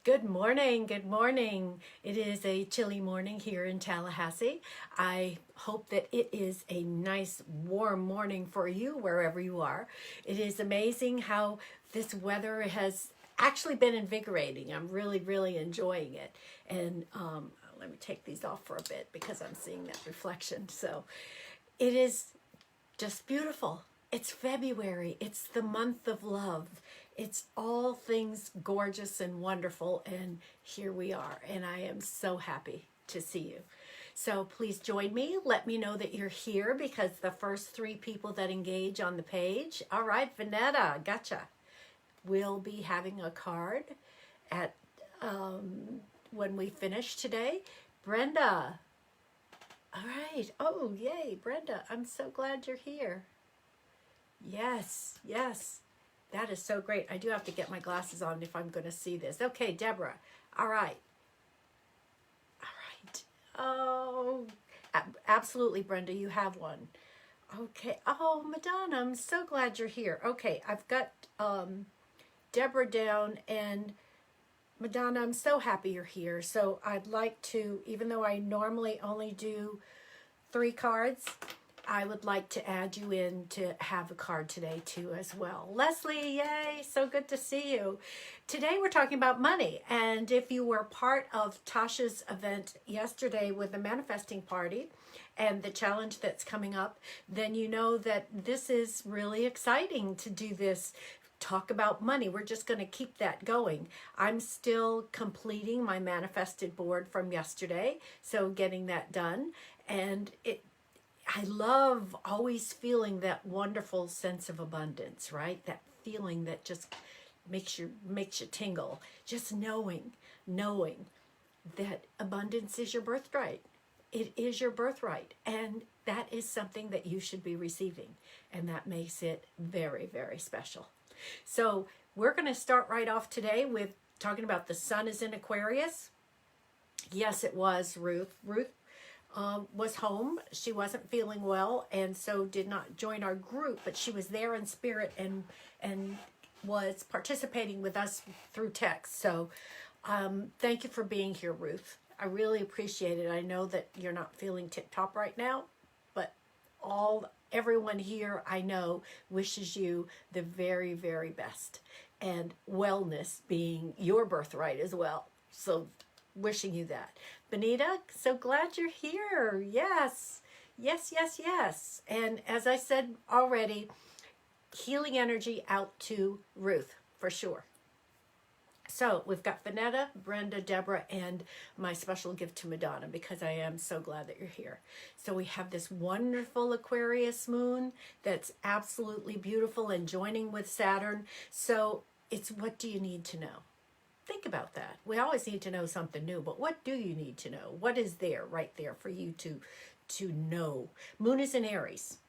Good morning, good morning. It is a chilly morning here in Tallahassee. I hope that it is a nice warm morning for you wherever you are. It is amazing how this weather has actually been invigorating. I'm really enjoying it. And let me take these off for a bit because I'm seeing that reflection. So it is just beautiful. It's February. It's the month of love. It's all things gorgeous and wonderful. And here we are. And I am so happy to see you. So please join me. Let me know that you're here because the first 3 people that engage on the page. All right, Vanetta, gotcha. We'll be having a card at when we finish today. Brenda. All right. Oh, yay, Brenda. I'm so glad you're here. Yes. That is so great. I do have to get my glasses on if I'm going to see this. Okay, Deborah. All right. Oh, absolutely, Brenda. You have one. Okay. Oh, Madonna, I'm so glad you're here. Okay, I've got Deborah down, and Madonna, I'm so happy you're here. So I'd like to, even though I normally only do 3 cards, I would like to add you in to have a card today too as well. Leslie, yay, so good to see you. Today we're talking about money, and if you were part of Tasha's event yesterday with the manifesting party and the challenge that's coming up, then you know that this is really exciting to do this. Talk about money. We're just going to keep that going. I'm still completing my manifested board from yesterday, so getting that done, and I love always feeling that wonderful sense of abundance, right? That feeling that just makes you tingle. Just knowing that abundance is your birthright. It is your birthright, and that is something that you should be receiving, and that makes it very special. So we're going to start right off today with talking about the sun is in Aquarius. Yes, it was Ruth. Ruth was home. She wasn't feeling well, and so did not join our group, but she was there in spirit and was participating with us through text. So thank you for being here, Ruth. I really appreciate it. I know that you're not feeling tip-top right now, but everyone here I know wishes you the very best, and wellness being your birthright as well. So wishing you that. Vanetta, so glad you're here. Yes. And as I said already, healing energy out to Ruth for sure. So we've got Vanetta, Brenda, Deborah, and my special gift to Madonna, because I am so glad that you're here. So we have this wonderful Aquarius moon that's absolutely beautiful and joining with Saturn. So it's, what do you need to know? Think about that. We always need to know something new, but what do you need to know? What is there right there for you to know? Moon is in Aries,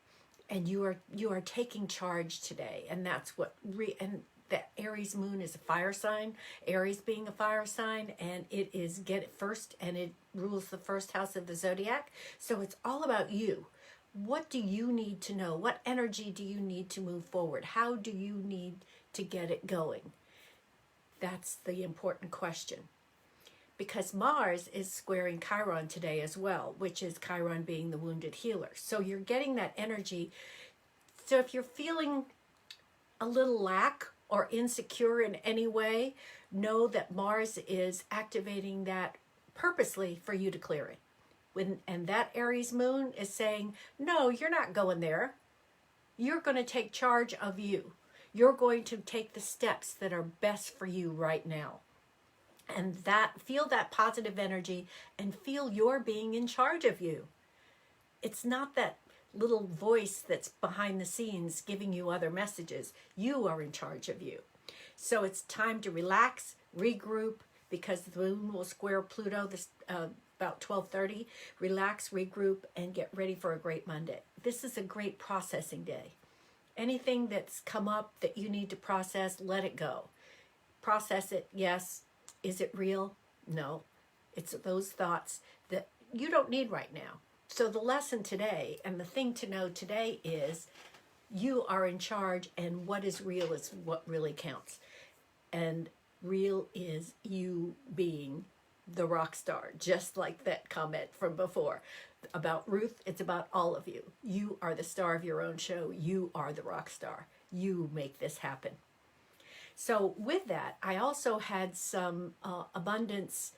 and you are taking charge today, and that's what and the Aries moon is a fire sign. Aries being a fire sign, and it is get it first, and it rules the first house of the zodiac. So it's all about you. What do you need to know? What energy do you need to move forward? How do you need to get it going? That's the important question, because Mars is squaring Chiron today as well, which is Chiron being the wounded healer. So you're getting that energy. So if you're feeling a little lack or insecure in any way, know that Mars is activating that purposely for you to clear it. And that Aries moon is saying, no, you're not going there. You're going to take charge of you. You're going to take the steps that are best for you right now. And feel that positive energy and feel you're being in charge of you. It's not that little voice that's behind the scenes giving you other messages. You are in charge of you. So it's time to relax, regroup, because the moon will square Pluto this about 12:30. Relax, regroup, and get ready for a great Monday. This is a great processing day. Anything that's come up that you need to process, let it go. Process it, yes. Is it real? No. It's those thoughts that you don't need right now. So the lesson today, and the thing to know today, is you are in charge, and what is real is what really counts. And Real is you being the rock star, just like that comment from before. About Ruth, it's about all of you. You are the star of your own show. You are the rock star. You make this happen. So with that, I also had some abundance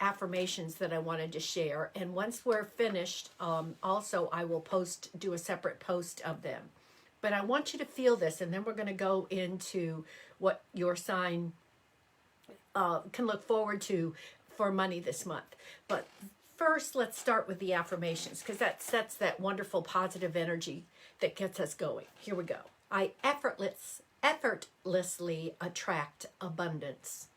affirmations that I wanted to share. And once we're finished, also I will do a separate post of them. But I want you to feel this, and then we're going to go into what your sign can look forward to for money this month. But first, let's start with the affirmations, because that sets that wonderful positive energy that gets us going. Here we go. I effortlessly attract abundance.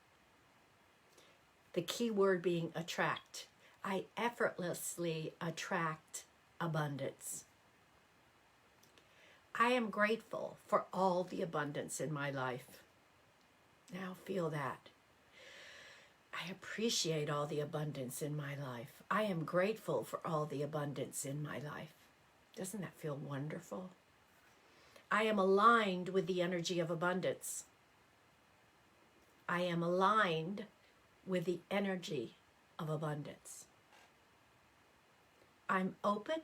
The key word being attract. I effortlessly attract abundance. I am grateful for all the abundance in my life. Now feel that. I appreciate all the abundance in my life. I am grateful for all the abundance in my life. Doesn't that feel wonderful? I am aligned with the energy of abundance. I am aligned with the energy of abundance. I'm open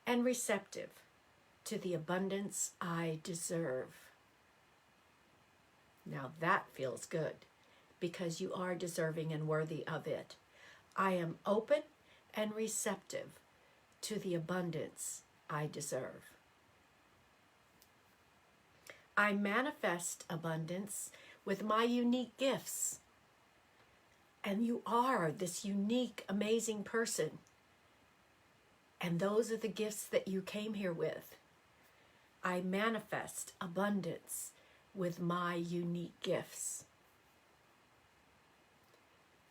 and receptive to the abundance I deserve. Now that feels good, because you are deserving and worthy of it. I am open and receptive to the abundance I deserve. I manifest abundance with my unique gifts. And you are this unique, amazing person. And those are the gifts that you came here with. I manifest abundance with my unique gifts.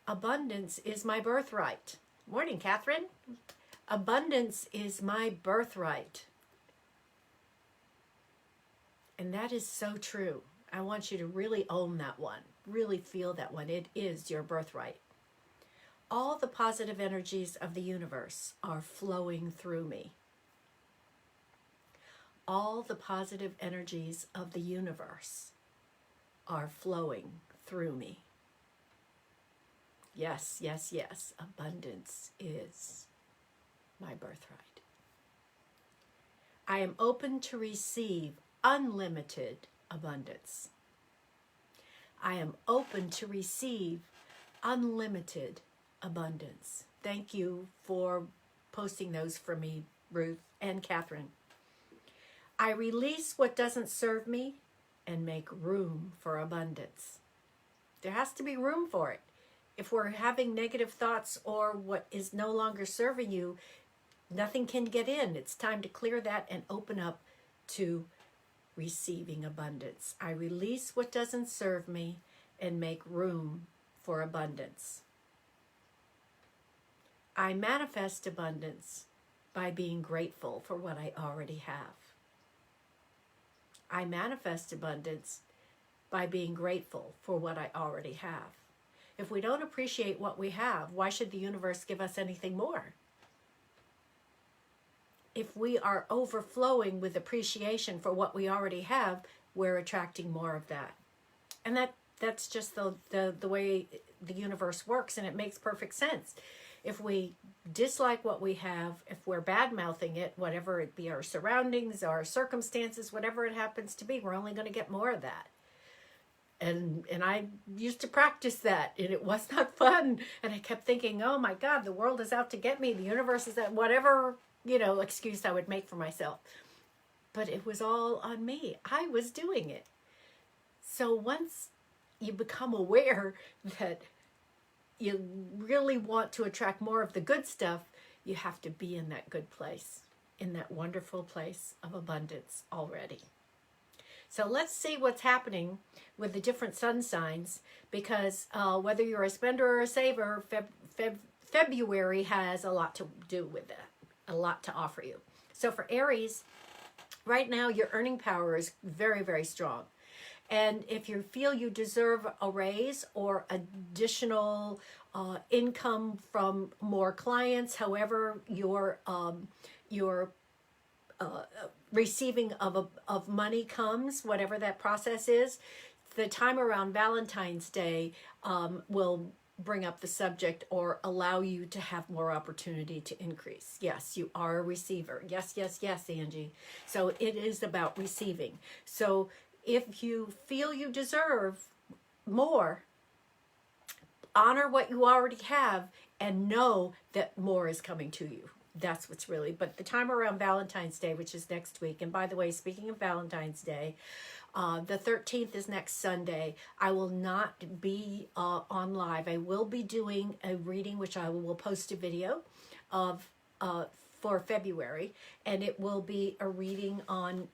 Abundance is my birthright. Morning, Catherine. Abundance is my birthright. And that is so true. I want you to really own that one. Really feel that one. It is your birthright. All the positive energies of the universe are flowing through me. All the positive energies of the universe are flowing through me. Yes, yes, yes. Abundance is my birthright. I am open to receive unlimited abundance. I am open to receive unlimited abundance. Thank you for posting those for me, Ruth and Catherine. I release what doesn't serve me and make room for abundance. There has to be room for it. If we're having negative thoughts or what is no longer serving you, nothing can get in. It's time to clear that and open up to receiving abundance. I release what doesn't serve me and make room for abundance. I manifest abundance by being grateful for what I already have. I manifest abundance by being grateful for what I already have. If we don't appreciate what we have, why should the universe give us anything more? If we are overflowing with appreciation for what we already have, we're attracting more of that. And that's just the way the universe works, and it makes perfect sense. If we dislike what we have, if we're bad-mouthing it, whatever it be, our surroundings, our circumstances, whatever it happens to be, we're only going to get more of that. And I used to practice that, and it was not fun. And I kept thinking, oh my God, the world is out to get me. The universe is out, whatever, excuse I would make for myself. But it was all on me. I was doing it. So once you become aware that you really want to attract more of the good stuff, you have to be in that good place, in that wonderful place of abundance already. So let's see what's happening with the different sun signs, because whether you're a spender or a saver, February has a lot to do with that, a lot to offer you. So for Aries, right now your earning power is very, very strong. And if you feel you deserve a raise or additional income from more clients, however your receiving of money comes, whatever that process is, the time around Valentine's Day will bring up the subject or allow you to have more opportunity to increase. Yes, you are a receiver. Yes, yes, yes, Angie. So it is about receiving. So if you feel you deserve more, honor what you already have and know that more is coming to you. That's what's really, but the time around Valentine's Day, which is next week, and by the way, speaking of Valentine's Day, the 13th is next Sunday. I will not be on live. I will be doing a reading, which I will post a video of for February, and it will be a reading on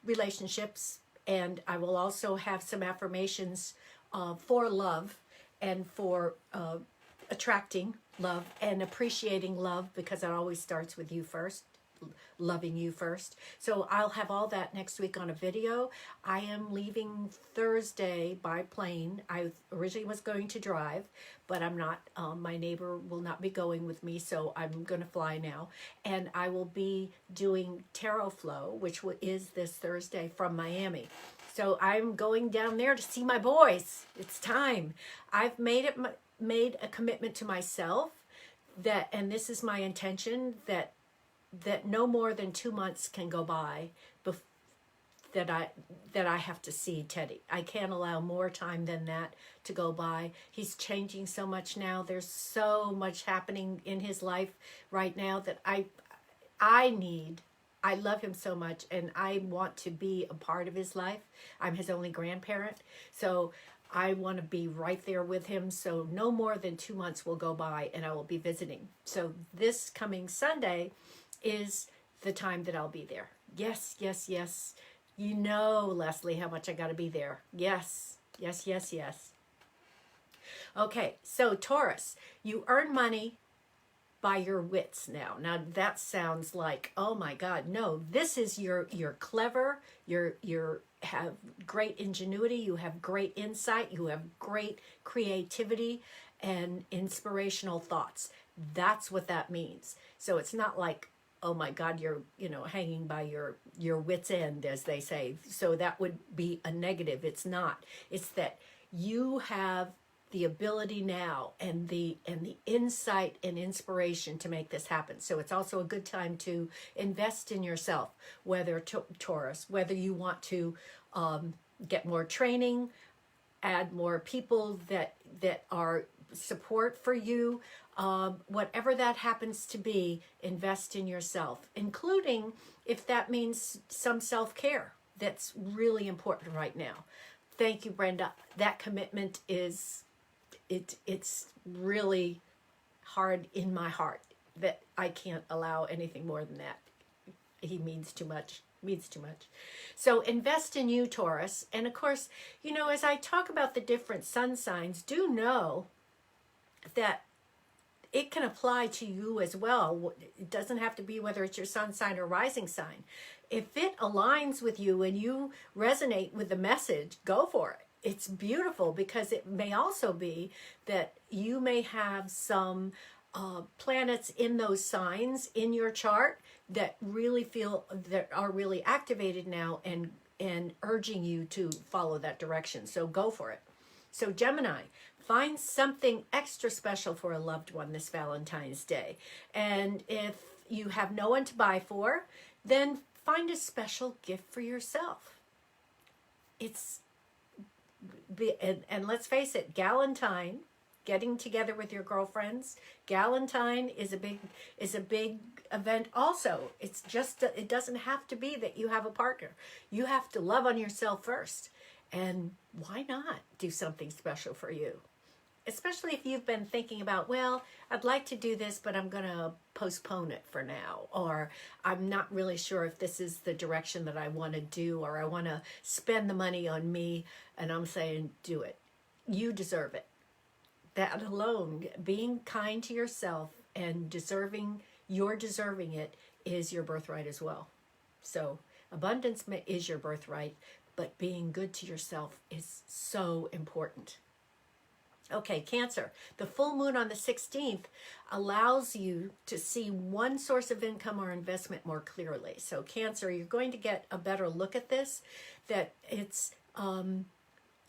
relationships, and I will also have some affirmations for love and for attracting love and appreciating love, because it always starts with you first, loving you first. So I'll have all that next week on a video. I am leaving Thursday by plane. I originally was going to drive, but I'm not. My neighbor will not be going with me, so I'm going to fly now. And I will be doing Tarot Flow, which is this Thursday from Miami. So I'm going down there to see my boys. It's time. I've made a commitment to myself that, and this is my intention, that no more than 2 months can go by that I have to see Teddy. I can't allow more time than that to go by. He's changing so much now. There's so much happening in his life right now that I love him so much, and I want to be a part of his life. I'm his only grandparent, so I want to be right there with him. So no more than 2 months will go by and I will be visiting. So this coming Sunday is the time that I'll be there. Yes, yes, yes. You know, Leslie, how much I got to be there. Yes, yes, yes, yes. Okay, so Taurus, you earn money by your wits now. Now that sounds like, oh my God, no, this is you're clever, you're have great ingenuity, you have great insight, you have great creativity and inspirational thoughts. That's what that means. So it's not like, oh my God, you're, hanging by your wits end, as they say. So that would be a negative. It's not. It's that you have the ability now and the insight and inspiration to make this happen. So it's also a good time to invest in yourself, whether Taurus, whether you want to get more training, add more people that are support for you, whatever that happens to be, invest in yourself, including if that means some self-care. That's really important right now. Thank you, Brenda. That commitment is, it's really hard in my heart that I can't allow anything more than that. He means too much. So invest in you, Taurus. And of course, as I talk about the different sun signs, do know that it can apply to you as well. It doesn't have to be whether it's your sun sign or rising sign. If it aligns with you and you resonate with the message, go for it. It's beautiful, because it may also be that you may have some planets in those signs in your chart that really are really activated now and urging you to follow that direction. So go for it. So Gemini, find something extra special for a loved one this Valentine's Day. And if you have no one to buy for, then find a special gift for yourself. And let's face it, Galentine, getting together with your girlfriends, Galentine is a big event also. It's just, it doesn't have to be that you have a partner. You have to love on yourself first. And why not do something special for you? Especially if you've been thinking about, well, I'd like to do this, but I'm going to postpone it for now. Or I'm not really sure if this is the direction that I want to do, or I want to spend the money on me. And I'm saying, do it. You deserve it. That alone, being kind to yourself and you're deserving it, is your birthright as well. So abundance is your birthright, but being good to yourself is so important. Okay, Cancer. The full moon on the 16th allows you to see one source of income or investment more clearly. So Cancer, you're going to get a better look at this, that it's,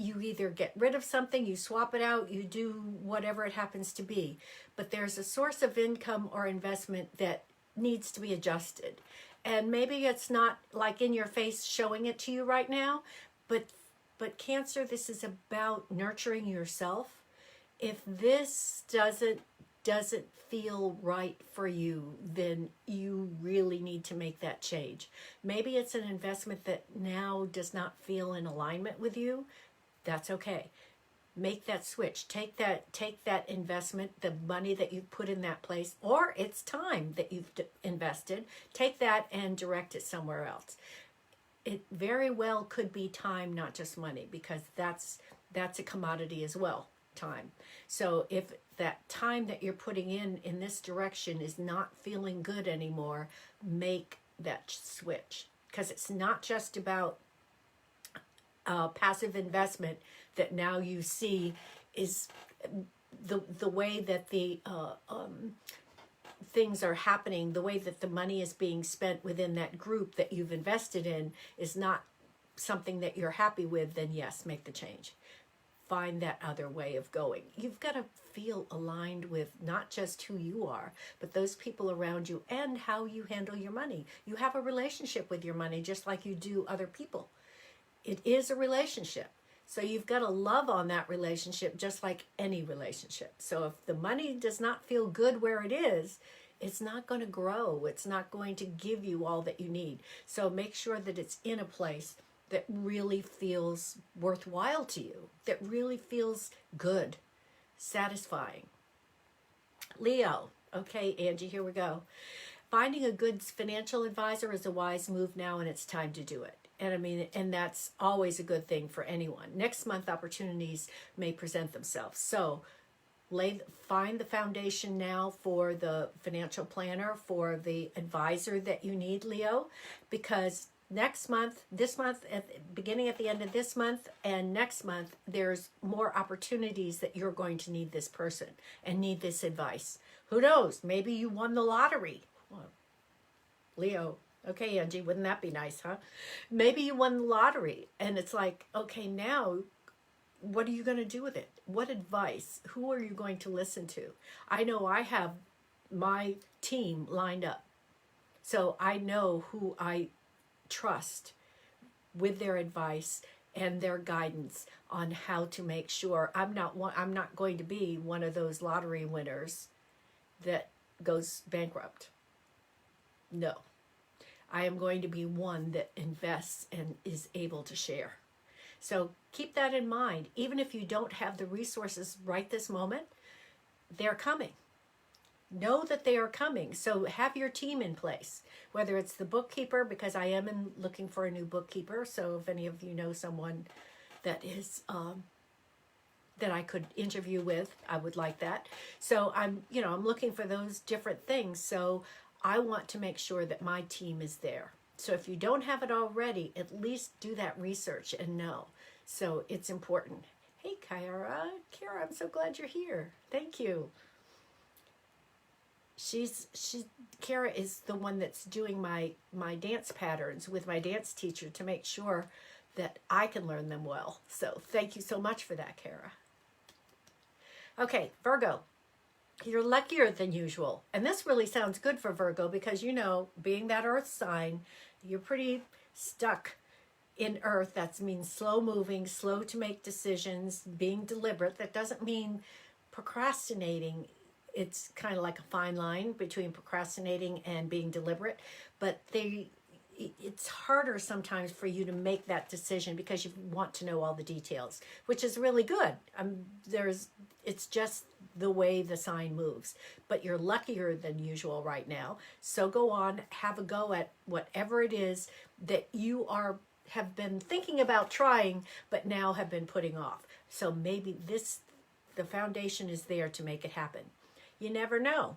you either get rid of something, you swap it out, you do whatever it happens to be. But there's a source of income or investment that needs to be adjusted. And maybe it's not like in your face showing it to you right now, but Cancer, this is about nurturing yourself. If this doesn't feel right for you, then you really need to make that change. Maybe it's an investment that now does not feel in alignment with you. That's okay. Make that switch. Take that investment, the money that you've put in that place, or it's time that you've invested, take that and direct it somewhere else. It very well could be time, not just money, because that's a commodity as well, time. So if that time that you're putting in this direction is not feeling good anymore, make that switch, because it's not just about passive investment that now you see is the way that the things are happening, the way that the money is being spent within that group that you've invested in is not something that you're happy with, then yes, make the change. Find that other way of going. You've got to feel aligned with not just who you are, but those people around you and how you handle your money. You have a relationship with your money just like you do other people. It is a relationship. So you've got to love on that relationship just like any relationship. So if the money does not feel good where it is, it's not going to grow. It's not going to give you all that you need. So make sure that it's in a place that really feels worthwhile to you, that really feels good, satisfying. Leo. Okay, Angie, here we go. Finding a good financial advisor is a wise move now, and it's time to do it. And I mean, and that's always a good thing for anyone. Next month, opportunities may present themselves. So find the foundation now for the financial planner, for the advisor that you need, Leo, because next month, this month, beginning at the end of this month and next month, there's more opportunities that you're going to need this person and need this advice. Who knows? Maybe you won the lottery. Well, Leo. Okay, Angie, wouldn't that be nice, huh? Maybe you won the lottery and it's like, okay, now what are you going to do with it? What advice? Who are you going to listen to? I know I have my team lined up. So I know who I trust with their advice and their guidance on how to make sure I'm not going to be one of those lottery winners that goes bankrupt. No. I am going to be one that invests and is able to share. So keep that in mind. Even if you don't have the resources right this moment, they're coming. Know that they are coming. So have your team in place, whether it's the bookkeeper, because I am looking for a new bookkeeper. So if any of you know someone that is that I could interview with, I would like that. So I'm looking for those different things. So I want to make sure that my team is there. So if you don't have it already, at least do that research and know. So it's important. Hey, Kara, I'm so glad you're here. Thank you. Kara is the one that's doing my dance patterns with my dance teacher to make sure that I can learn them well. So thank you so much for that, Kara. Okay, Virgo. You're luckier than usual. And this really sounds good for Virgo because, being that earth sign, you're pretty stuck in earth. That means slow moving, slow to make decisions, being deliberate. That doesn't mean procrastinating. It's kind of like a fine line between procrastinating and being deliberate. But it's harder sometimes for you to make that decision because you want to know all the details, which is really good. It's just the way the sign moves, but you're luckier than usual right now. So go on, have a go at whatever it is that you have been thinking about trying, but now have been putting off. So maybe the foundation is there to make it happen. You never know.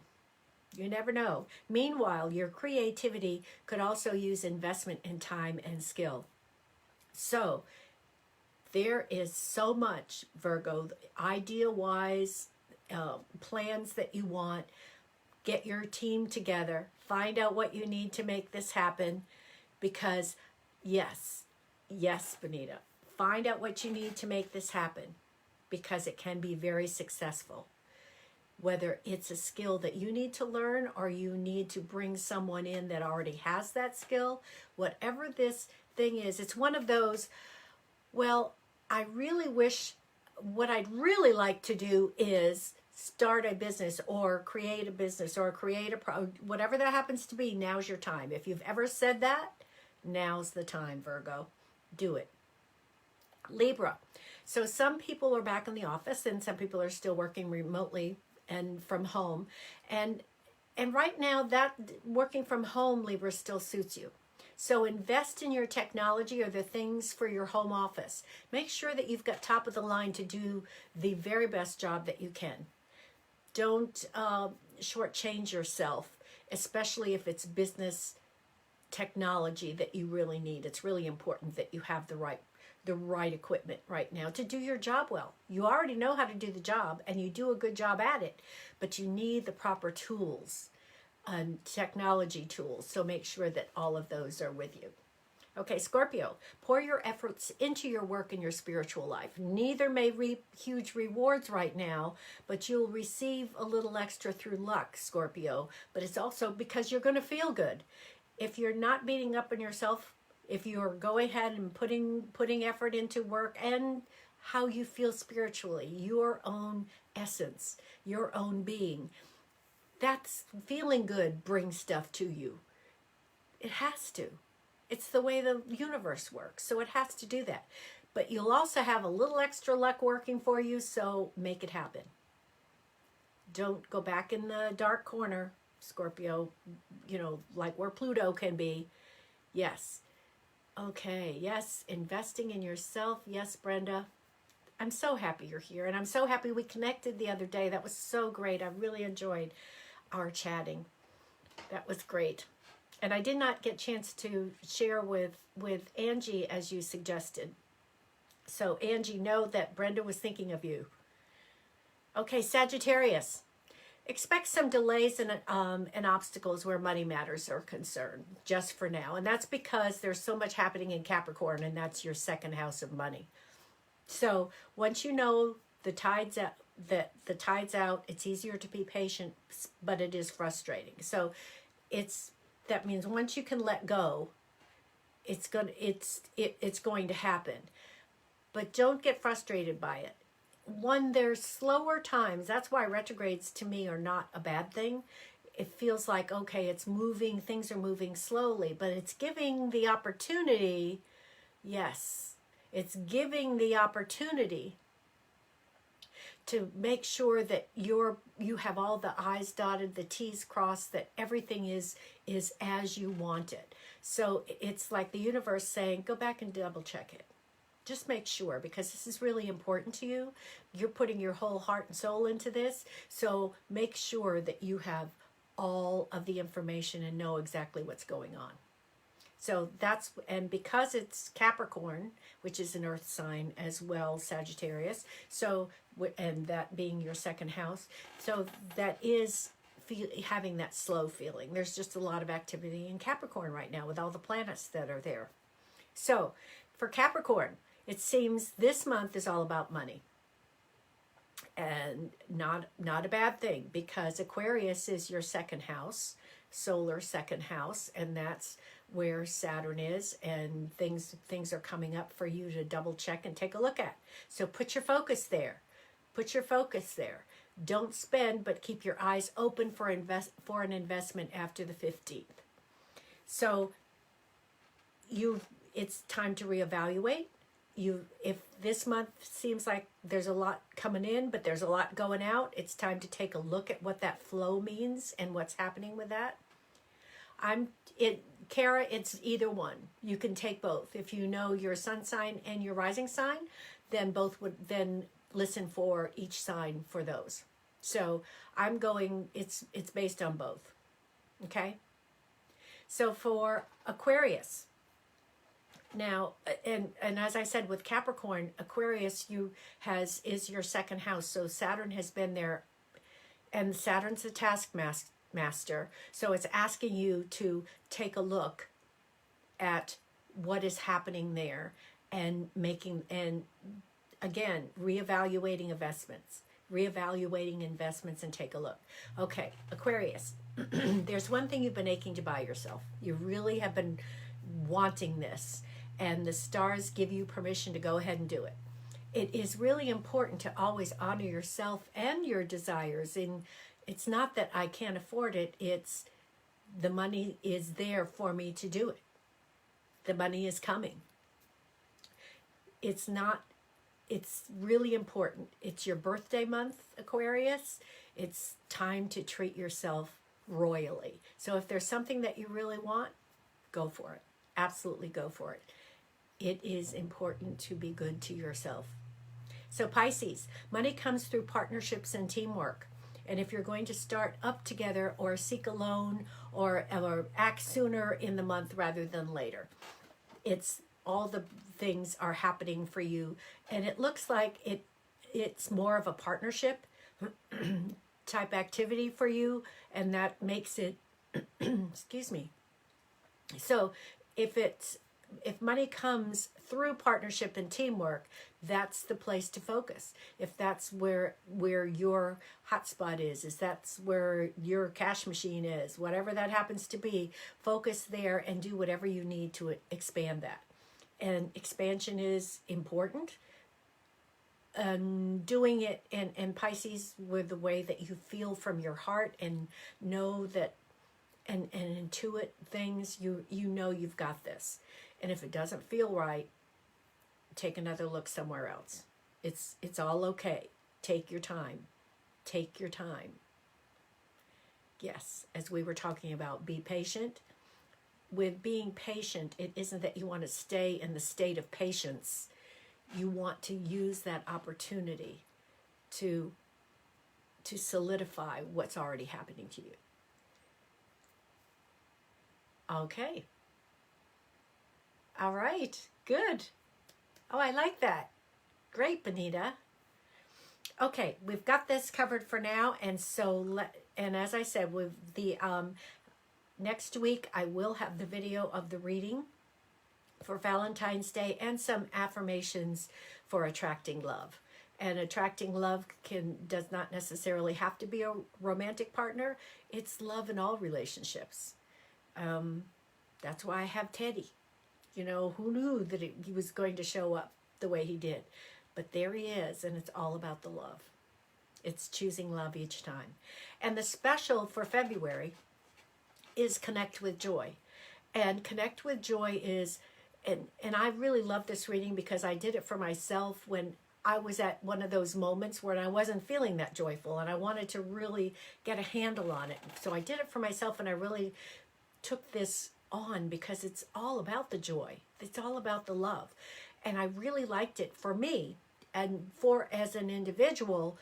You never know. Meanwhile, your creativity could also use investment in time and skill. So there is so much, Virgo, idea-wise, plans that you want. Get your team together. Find out what you need to make this happen. Because yes, Vanetta, Find out what you need to make this happen, because it can be very successful. Whether it's a skill that you need to learn or you need to bring someone in that already has that skill, whatever this thing is, it's one of those, well, I really wish, what I'd really like to do is start a business or create a business or create whatever that happens to be. Now's your time. If you've ever said that, now's the time, Virgo. Do it. Libra. So some people are back in the office and some people are still working remotely and from home. And right now, that working from home, Libra, still suits you. So invest in your technology or the things for your home office. Make sure that you've got top of the line to do the very best job that you can. Don't shortchange yourself, especially if it's business technology that you really need. It's really important that you have the right equipment right now to do your job well. You already know how to do the job and you do a good job at it, but you need the proper tools and technology tools. So make sure that all of those are with you. Okay, Scorpio, pour your efforts into your work and your spiritual life. Neither may reap huge rewards right now, but you'll receive a little extra through luck, Scorpio. But it's also because you're going to feel good. If you're not beating up on yourself, if you're going ahead and putting effort into work and how you feel spiritually, your own essence, your own being, that's feeling good brings stuff to you. It has to. It's the way the universe works, so it has to do that. But you'll also have a little extra luck working for you, so make it happen. Don't go back in the dark corner, Scorpio, like where Pluto can be. Yes. Okay, yes, investing in yourself. Yes, Brenda. I'm so happy you're here, and I'm so happy we connected the other day. That was so great. I really enjoyed our chatting. That was great. And I did not get a chance to share with Angie as you suggested. So Angie, know that Brenda was thinking of you. Okay, Sagittarius. Expect some delays and obstacles where money matters are concerned, just for now. And that's because there's so much happening in Capricorn, and that's your second house of money. So once you know the tide's out, it's easier to be patient, but it is frustrating. So that means once you can let go, it's going to happen. But don't get frustrated by it. There's slower times. That's why retrogrades to me are not a bad thing. It feels like, okay, it's moving, things are moving slowly, but it's giving the opportunity. Yes, it's giving the opportunity to make sure that you have all the I's dotted, the T's crossed, that everything is as you want it. So it's like the universe saying, go back and double check it. Just make sure, because this is really important to you. You're putting your whole heart and soul into this. So make sure that you have all of the information and know exactly what's going on. So and because it's Capricorn, which is an earth sign as well, Sagittarius, so, and that being your second house, so that is having that slow feeling. There's just a lot of activity in Capricorn right now with all the planets that are there. So for Capricorn, it seems this month is all about money. And not a bad thing, because Aquarius is your second house, solar second house, and that's where Saturn is, and things are coming up for you to double check and take a look at. So put your focus there. Put your focus there. Don't spend, but keep your eyes open for an investment after the 15th. So it's time to reevaluate. If this month seems like there's a lot coming in, but there's a lot going out, it's time to take a look at what that flow means and what's happening with that. Kara, it's either one. You can take both. If you know your sun sign and your rising sign, then then listen for each sign for those. So it's based on both. Okay? So for Aquarius, now, and as I said, with Capricorn, Aquarius is your second house. So Saturn has been there, and Saturn's the taskmaster. So it's asking you to take a look at what is happening there and again, reevaluating investments and take a look. Okay, Aquarius, there's one thing you've been aching to buy yourself. You really have been wanting this, and the stars give you permission to go ahead and do it. It is really important to always honor yourself and your desires. And it's not that I can't afford it, it's the money is there for me to do it. The money is coming. It's really important. It's your birthday month, Aquarius. It's time to treat yourself royally. So if there's something that you really want, go for it. Absolutely go for it. It is important to be good to yourself. So Pisces, money comes through partnerships and teamwork. And if you're going to start up together or seek a loan or act sooner in the month rather than later, it's all the things are happening for you. And it looks like it's more of a partnership type activity for you. And that makes it, excuse me. So if money comes through partnership and teamwork, that's the place to focus. If that's where your hotspot is that's where your cash machine is, whatever that happens to be, focus there and do whatever you need to expand that. And expansion is important. Doing it and Pisces with the way that you feel from your heart and know that and intuit things, you know you've got this. And if it doesn't feel right, take another look somewhere else. It's all okay. Take your time. Take your time. Yes, as we were talking about, be patient. With being patient, it isn't that you want to stay in the state of patience. You want to use that opportunity to solidify what's already happening to you. Okay. All right. Good. Oh, I like that. Great, Vanetta. Okay, we've got this covered for now, and and as I said, with the next week, I will have the video of the reading for Valentine's Day and some affirmations for attracting love. And attracting love does not necessarily have to be a romantic partner. It's love in all relationships. That's why I have Teddy. You know, who knew that he was going to show up the way he did? But there he is, and it's all about the love. It's choosing love each time. And the special for February is Connect with Joy. And Connect with Joy is, and I really love this reading because I did it for myself when I was at one of those moments where I wasn't feeling that joyful and I wanted to really get a handle on it. So I did it for myself, and I really took this on because it's all about the joy. It's all about the love. And I really liked it for me and for as an individual,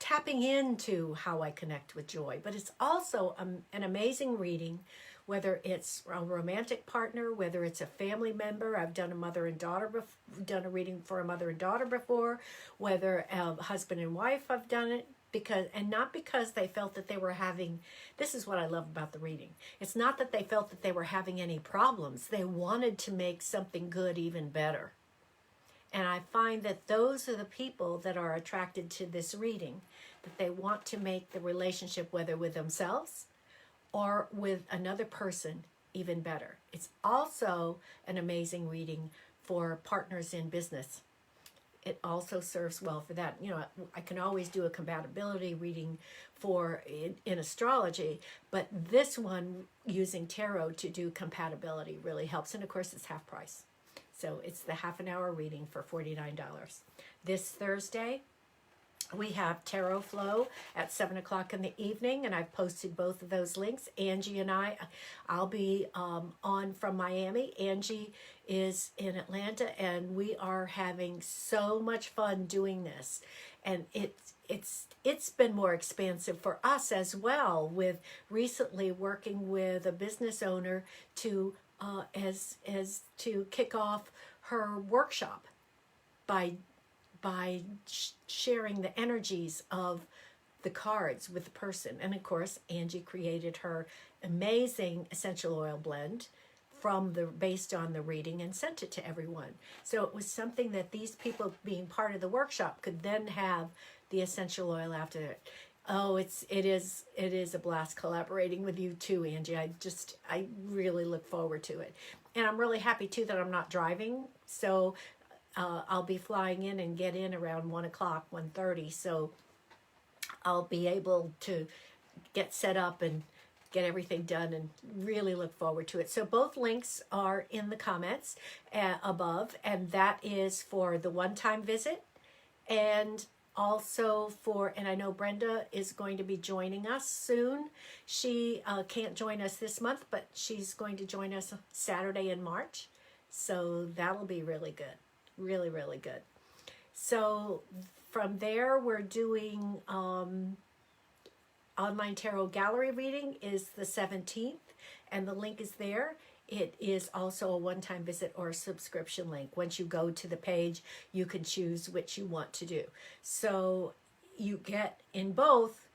tapping into how I connect with joy. But it's also an amazing reading, whether it's a romantic partner, whether it's a family member. I've done done a reading for a mother and daughter before, whether a husband and wife, I've done it. Not because they felt that they were having, this is what I love about the reading. It's not that they felt that they were having any problems. They wanted to make something good even better. And I find that those are the people that are attracted to this reading, that they want to make the relationship, whether with themselves or with another person, even better. It's also an amazing reading for partners in business. It also serves well for that. You know, I can always do a compatibility reading in astrology, but this one using tarot to do compatibility really helps. And of course, it's half price. So it's the half-an-hour reading for $49. This Thursday, we have Tarot Flow at 7 o'clock in the evening, and I've posted both of those links. Angie and I'll be on from Miami. Angie is in Atlanta, and we are having so much fun doing this. And it's been more expansive for us as well, with recently working with a business owner to to kick off her workshop by sharing the energies of the cards with the person. And of course, Angie created her amazing essential oil blend based on the reading and sent it to everyone. So it was something that these people being part of the workshop could then have the essential oil after it. Oh, it is a blast collaborating with you too, Angie. I really look forward to it. And I'm really happy too that I'm not driving. So I'll be flying in and get in around 1 o'clock, 1:30. So I'll be able to get set up and get everything done, and really look forward to it. So both links are in the comments above, and that is for the one-time visit, and also and I know Brenda is going to be joining us soon. She can't join us this month, but she's going to join us Saturday in March. So that'll be really good. Really, really good. So from there, we're doing online tarot gallery reading is the 17th, and the link is there. It is also a one-time visit or a subscription link. Once you go to the page, you can choose which you want to do. So you get in both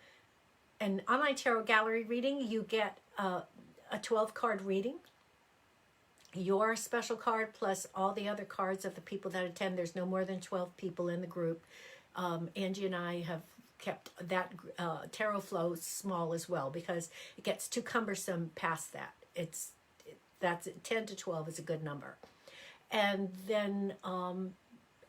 an online tarot gallery reading, you get a 12-card reading, your special card plus all the other cards of the people that attend. There's no more than 12 people in the group. Angie and I have kept that tarot flow small as well, because it gets too cumbersome past that. That's 10 to 12 is a good number. And then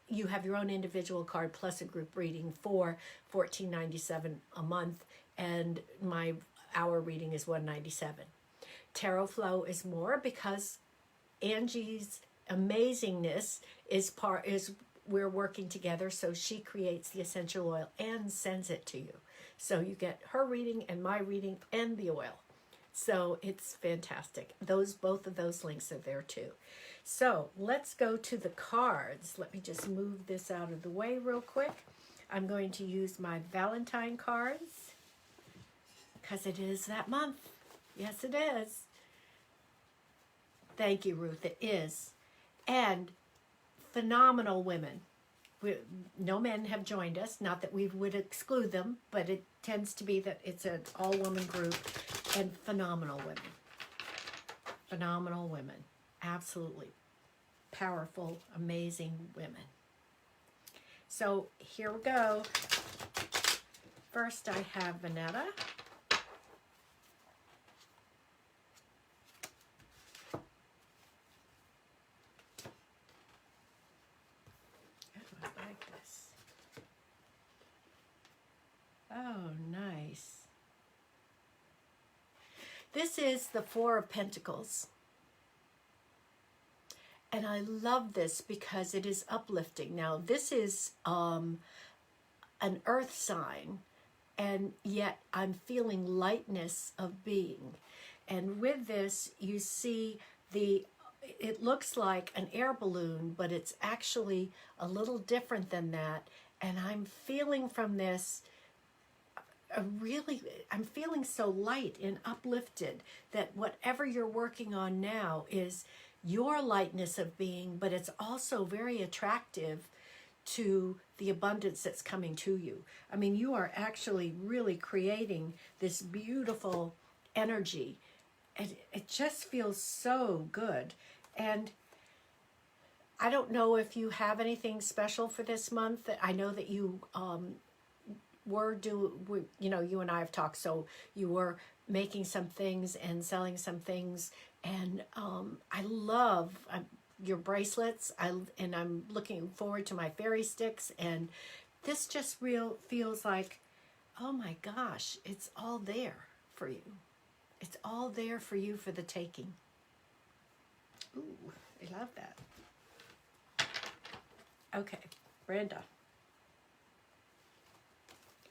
you have your own individual card plus a group reading for $14.97 a month, and my hour reading is $197. Tarot flow is more because Angie's amazingness is we're working together, so she creates the essential oil and sends it to you. So you get her reading and my reading and the oil. So it's fantastic. Both of those links are there too. So let's go to the cards. Let me just move this out of the way real quick. I'm going to use my Valentine cards because it is that month. Yes, it is. Thank you, Ruth. It is. And phenomenal women. No men have joined us. Not that we would exclude them, but it tends to be that it's an all-woman group, and phenomenal women. Phenomenal women. Absolutely powerful, amazing women. So here we go. First I have Vanetta. Oh, nice. This is the Four of Pentacles. And I love this because it is uplifting. Now, this is an earth sign, and yet I'm feeling lightness of being. And with this, you see it looks like an air balloon, but it's actually a little different than that. And I'm feeling from this, I'm feeling so light and uplifted that whatever you're working on now is your lightness of being, but it's also very attractive to the abundance that's coming to you. I mean, you are actually really creating this beautiful energy, and it just feels so good. And I don't know if you have anything special for this month. I know that you you and I have talked, so you were making some things and selling some things, and I love your bracelets, and I'm looking forward to my fairy sticks, and this just feels like, oh my gosh, it's all there for you. It's all there for you for the taking. Ooh, I love that. Okay, Brenda.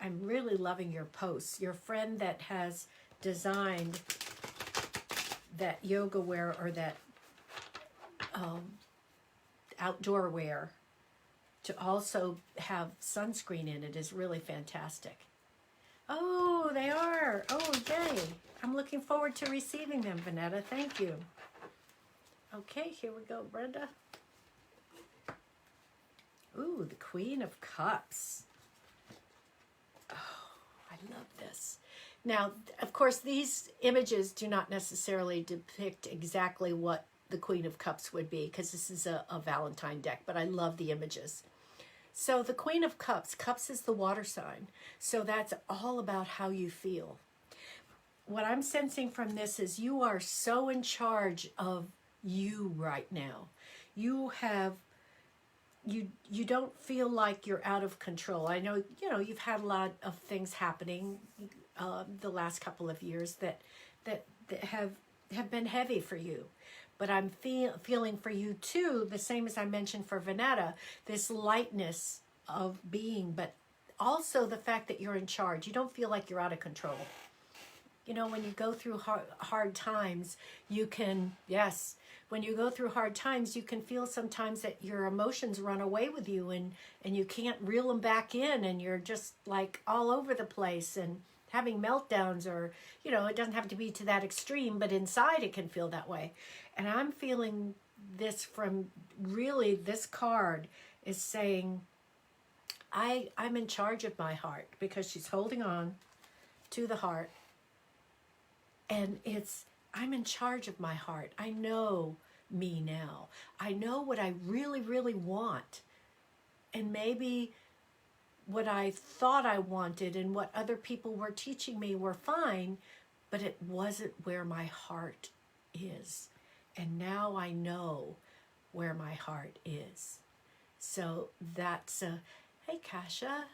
I'm really loving your posts. Your friend that has designed that yoga wear or that outdoor wear to also have sunscreen in it is really fantastic. Oh, they are. Oh, yay. I'm looking forward to receiving them, Vanetta. Thank you. Okay, here we go, Brenda. Ooh, the Queen of Cups. Oh, I love this. Now, of course, these images do not necessarily depict exactly what the Queen of Cups would be, because this is a Valentine deck, but I love the images. So the Queen of Cups, Cups is the water sign. So that's all about how you feel. What I'm sensing from this is you are so in charge of you right now. You don't feel like you're out of control. I know, you've had a lot of things happening the last couple of years that have been heavy for you. But I'm feeling for you too, the same as I mentioned for Vanetta, this lightness of being, but also the fact that you're in charge. You don't feel like you're out of control. When you go through hard times, when you go through hard times, you can feel sometimes that your emotions run away with you and you can't reel them back in, and you're just like all over the place and having meltdowns, or, it doesn't have to be to that extreme, but inside it can feel that way. And I'm feeling this from really, this card is saying, I'm in charge of my heart, because she's holding on to the heart. And I'm in charge of my heart. I know me now. I know what I really, really want. And maybe what I thought I wanted and what other people were teaching me were fine, but it wasn't where my heart is. And now I know where my heart is. So that's hey, Kasha.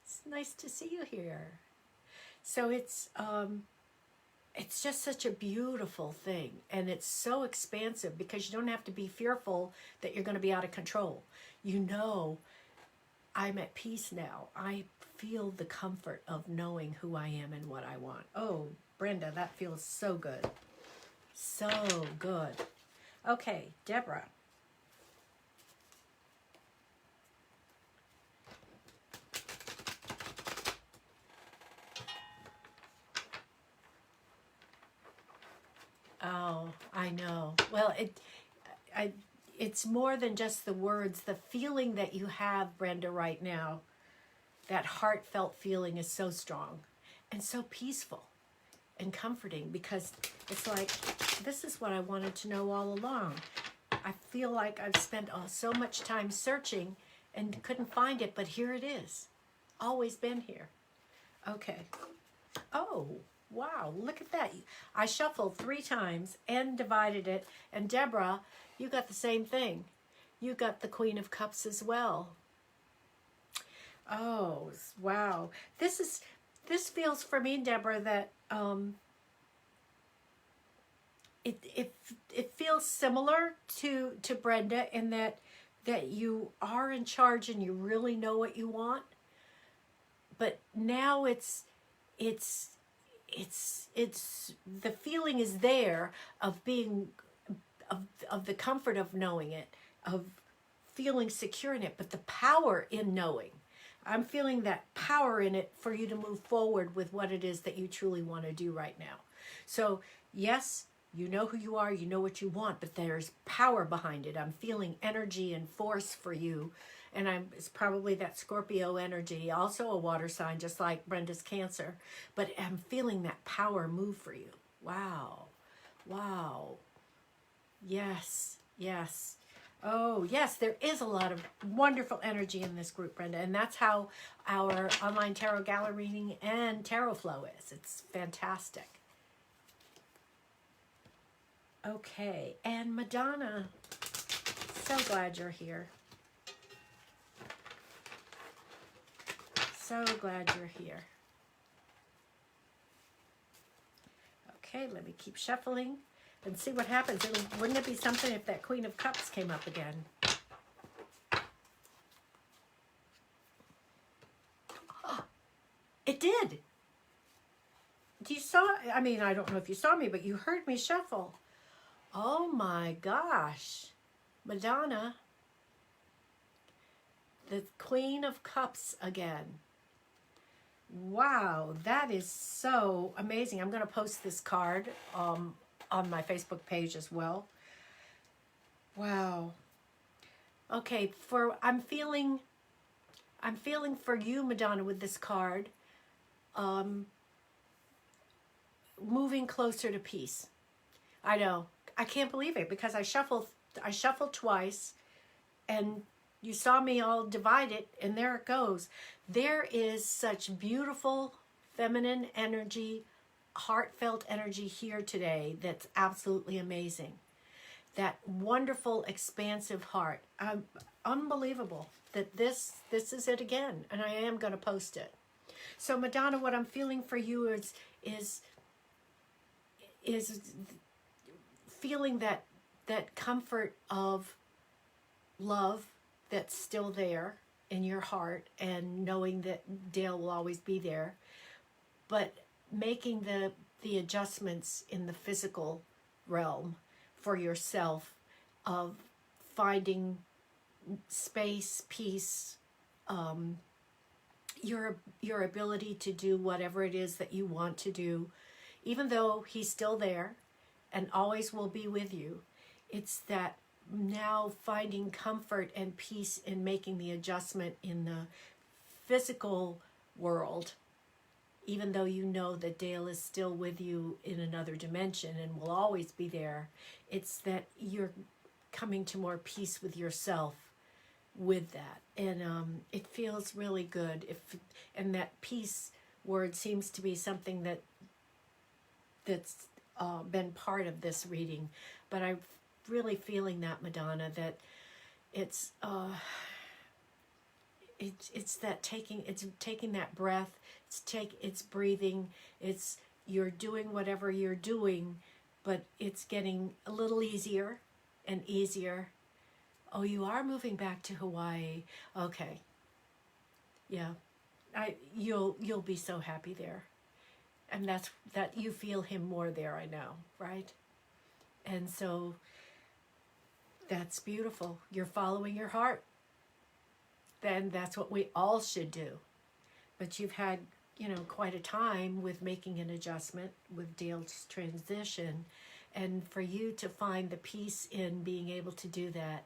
It's nice to see you here. So it's just such a beautiful thing, and it's so expansive, because you don't have to be fearful that you're going to be out of control. I'm at peace now. I feel the comfort of knowing who I am and what I want. Oh, Brenda, that feels so good. So good. Okay, Deborah. Oh, I know. Well, it's more than just the words. The feeling that you have, Brenda, right now, that heartfelt feeling is so strong and so peaceful and comforting, because it's like, this is what I wanted to know all along. I feel like I've spent so much time searching and couldn't find it, but here it is. Always been here. Okay. Oh, wow, look at that. I shuffled 3 times and divided it. And Deborah, you got the same thing. You got the Queen of Cups as well. Oh, wow. This feels for me, Deborah, that it feels similar to Brenda, in that you are in charge and you really know what you want. But now it's the feeling is there of being of the comfort of knowing it, of feeling secure in it, but the power in knowing. I'm feeling that power in it for you to move forward with what it is that you truly want to do right now. So yes, you know who you are, you know what you want, but there's power behind it. I'm feeling energy and force for you. And it's probably that Scorpio energy, also a water sign, just like Brenda's Cancer. But I'm feeling that power move for you. Wow. Wow. Yes. Yes. Oh, yes, there is a lot of wonderful energy in this group, Brenda. And that's how our online tarot gallery reading and tarot flow is. It's fantastic. Okay. And Madonna, so glad you're here. So glad you're here. Okay, let me keep shuffling and see what happens. Wouldn't it be something if that Queen of Cups came up again? Oh, it did. You saw, I mean, I don't know if you saw me, but you heard me shuffle. Oh my gosh. Madonna. The Queen of Cups again. Wow, that is so amazing. I'm going to post this card on my Facebook page as well. Wow. Okay, I'm feeling for you, Madonna, with this card, moving closer to peace. I know. I can't believe it, because I shuffled twice, and you saw me all divide it, and there it goes. There is such beautiful feminine energy, heartfelt energy here today that's absolutely amazing. That wonderful, expansive heart. Unbelievable that this is it again, and I am going to post it. So Madonna, what I'm feeling for you is feeling that comfort of love that's still there in your heart, and knowing that Dale will always be there, but making the adjustments in the physical realm for yourself, of finding space, peace, your ability to do whatever it is that you want to do, even though he's still there and always will be with you. It's that now finding comfort and peace in making the adjustment in the physical world, even though you know that Dale is still with you in another dimension and will always be there. It's that you're coming to more peace with yourself with that. And it feels really good. And that peace word seems to be something that's been part of this reading. But I'm really feeling that, Madonna, that it's that taking that breath, it's breathing, you're doing whatever you're doing, but it's getting a little easier and easier. Oh, you are moving back to Hawaii. Okay. Yeah. You'll be so happy there. And that you feel him more there, I know, right? And so that's beautiful. You're following your heart. Then that's what we all should do. But you've had, quite a time with making an adjustment with Dale's transition. And for you to find the peace in being able to do that,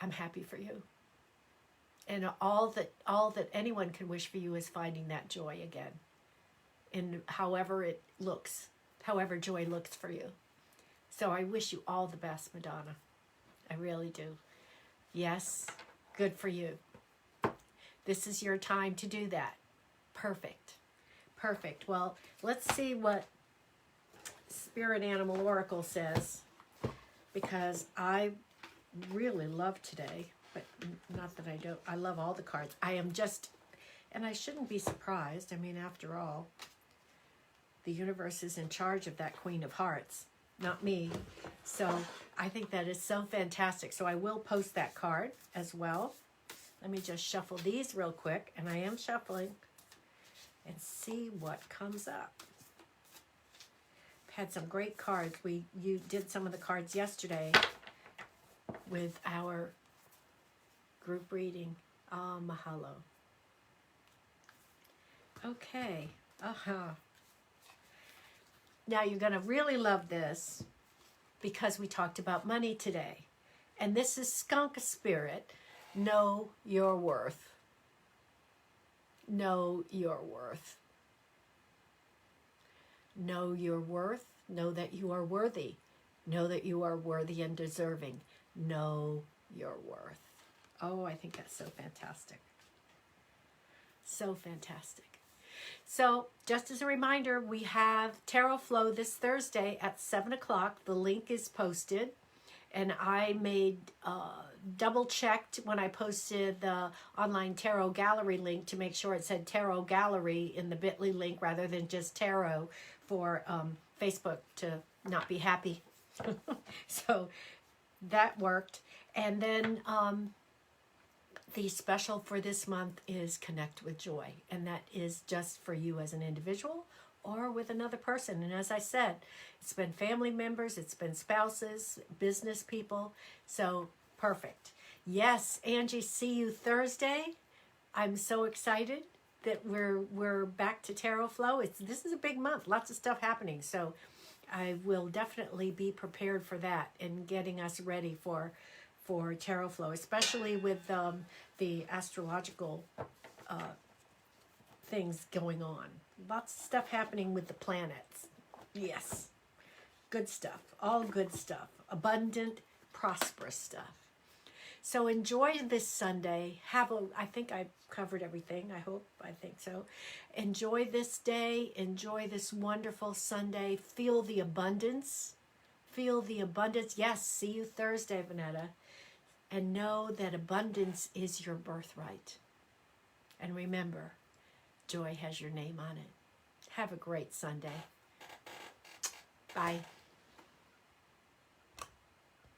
I'm happy for you. And all that anyone can wish for you is finding that joy again. In however it looks, however joy looks for you. So I wish you all the best, Madonna. I really do. Yes, good for you. This is your time to do that. Perfect. Perfect. Well, let's see what Spirit Animal Oracle says, because I really love today, but not that I don't. I love all the cards. I am just, and I shouldn't be surprised. I mean, after all, the universe is in charge of that Queen of Hearts, not me. So I think that is so fantastic. So I will post that card as well. Let me just shuffle these real quick, and I am shuffling, and see what comes up. I've had some great cards. You did some of the cards yesterday with our group reading. Mahalo. Okay. Now you're going to really love this, because we talked about money today. And this is Skunk Spirit. Know your worth. Know your worth. Know your worth. Know that you are worthy. Know that you are worthy and deserving. Know your worth. Oh, I think that's so fantastic. So fantastic. So, just as a reminder, we have Tarot Flow this Thursday at 7 o'clock. The link is posted. And I made double-checked when I posted the online Tarot Gallery link to make sure it said Tarot Gallery in the bit.ly link rather than just Tarot, for Facebook to not be happy. So that worked. And then the special for this month is Connect with Joy. And that is just for you as an individual or with another person. And as I said, it's been family members, it's been spouses, business people. So perfect. Yes, Angie, see you Thursday. I'm so excited that we're back to Tarot Flow. This is a big month, lots of stuff happening. So I will definitely be prepared for that and getting us ready for Tarot Flow, especially with the astrological things going on. Lots of stuff happening with the planets. Yes. Good stuff. All good stuff. abundant, prosperous stuff. So enjoy this Sunday. I think I covered everything. I think so. Enjoy this day. Enjoy this wonderful Sunday. Feel the abundance. Feel the abundance. Yes, see you Thursday, Vanetta. And know that abundance is your birthright. And remember, joy has your name on it. Have a great Sunday. Bye.